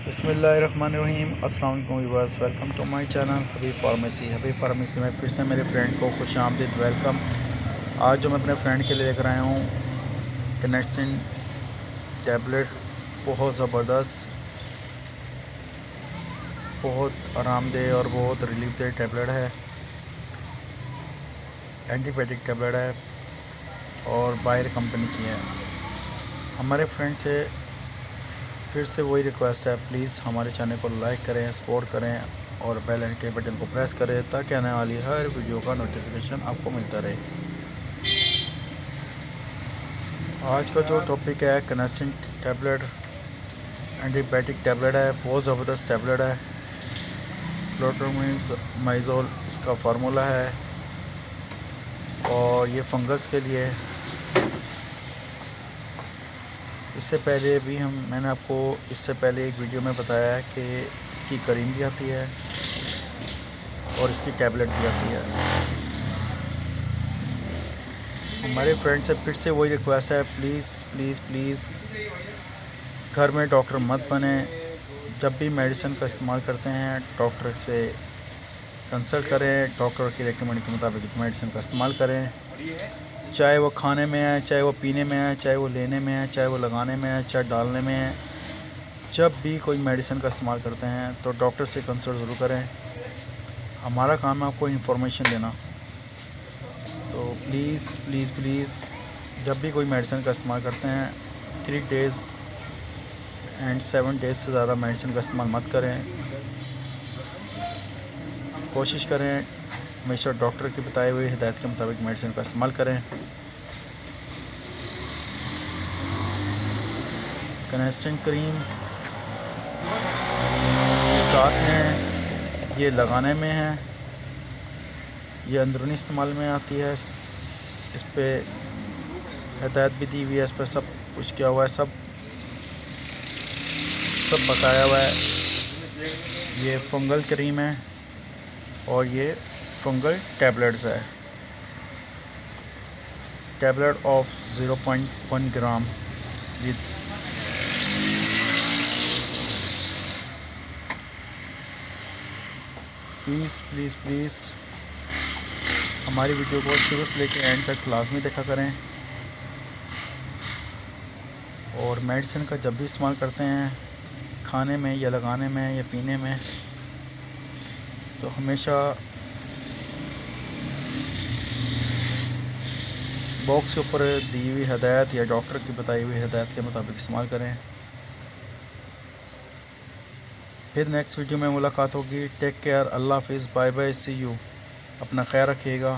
बिस्मिल्लाहिर्रहमानिर्रहीम। अस्सलाम वालेकुम viewers, welcome to my channel Habib pharmacy में फिर से मेरे फ्रेंड को खुश आमदीद वेलकम। आज जो मैं अपने फ्रेंड के लिए लेकर आया हूँ कनेक्शन टैबलेट, बहुत ज़बरदस्त, बहुत आरामदेह और बहुत रिलीफ दे टैबलेट है। एंटीबायोटिक टैबलेट है और बायर कंपनी की है। हमारे फ्रेंड से फिर से वही रिक्वेस्ट है, प्लीज़ हमारे चैनल को लाइक करें, सपोर्ट करें और बेल आइकन के बटन को प्रेस करें ताकि आने वाली हर वीडियो का नोटिफिकेशन आपको मिलता रहे। आज का जो टॉपिक है कनेस्टिन टैबलेट, एंटीबायोटिक टैबलेट है, बहुत ज़बरदस्त टैबलेट है। क्लोट्रोमाइजोल इसका फार्मूला है और ये फंगस के लिए। इससे पहले भी मैंने आपको इससे पहले एक वीडियो में बताया है कि इसकी क्रीम भी आती है और इसकी टैबलेट भी आती है। हमारे फ्रेंड से फिर से वही रिक्वेस्ट है, प्लीज़ प्लीज़ प्लीज़ घर में डॉक्टर मत बने। जब भी मेडिसिन का इस्तेमाल करते हैं डॉक्टर से कंसल्ट करें, डॉक्टर की रिकमेंड के मुताबिक मेडिसिन का इस्तेमाल करें, चाहे वो खाने में है, चाहे वो पीने में है, चाहे वो लेने में है, चाहे वो लगाने में है, चाहे डालने में है। जब भी कोई मेडिसिन का इस्तेमाल करते हैं तो डॉक्टर से कंसल्ट ज़रूर करें। हमारा काम है आपको इन्फॉर्मेशन देना, तो प्लीज़ प्लीज़ प्लीज़ जब भी कोई मेडिसिन का इस्तेमाल करते हैं 3 डेज़ एंड 7 डेज़ से ज़्यादा मेडिसिन का इस्तेमाल मत करें। कोशिश करें हमेशा डॉक्टर के बताए हुए हिदायत के मुताबिक मेडिसिन का इस्तेमाल करें। कनेस्टिन क्रीम ये साथ में, ये लगाने में है, ये अंदरूनी इस्तेमाल में आती है। इस पे हिदायत भी दी हुई है, इस पर सब कुछ किया हुआ है, सब बताया हुआ है। ये फंगल क्रीम है और ये फंगल टैबलेट्स है। Tablet of 0.1 gram with please please please हमारी वीडियो को शुरू से लेकर एंड तक लाजमी देखा करें। और मेडिसिन का जब भी इस्तेमाल करते हैं खाने में या लगाने में या पीने में, तो हमेशा बॉक्स के ऊपर दी हुई हिदायत या डॉक्टर की बताई हुई हिदायत के मुताबिक इस्तेमाल करें। फिर नेक्स्ट वीडियो में मुलाकात होगी। टेक केयर, अल्लाह हाफिज़, बाय बाय, सी यू। अपना ख्याल रखिएगा।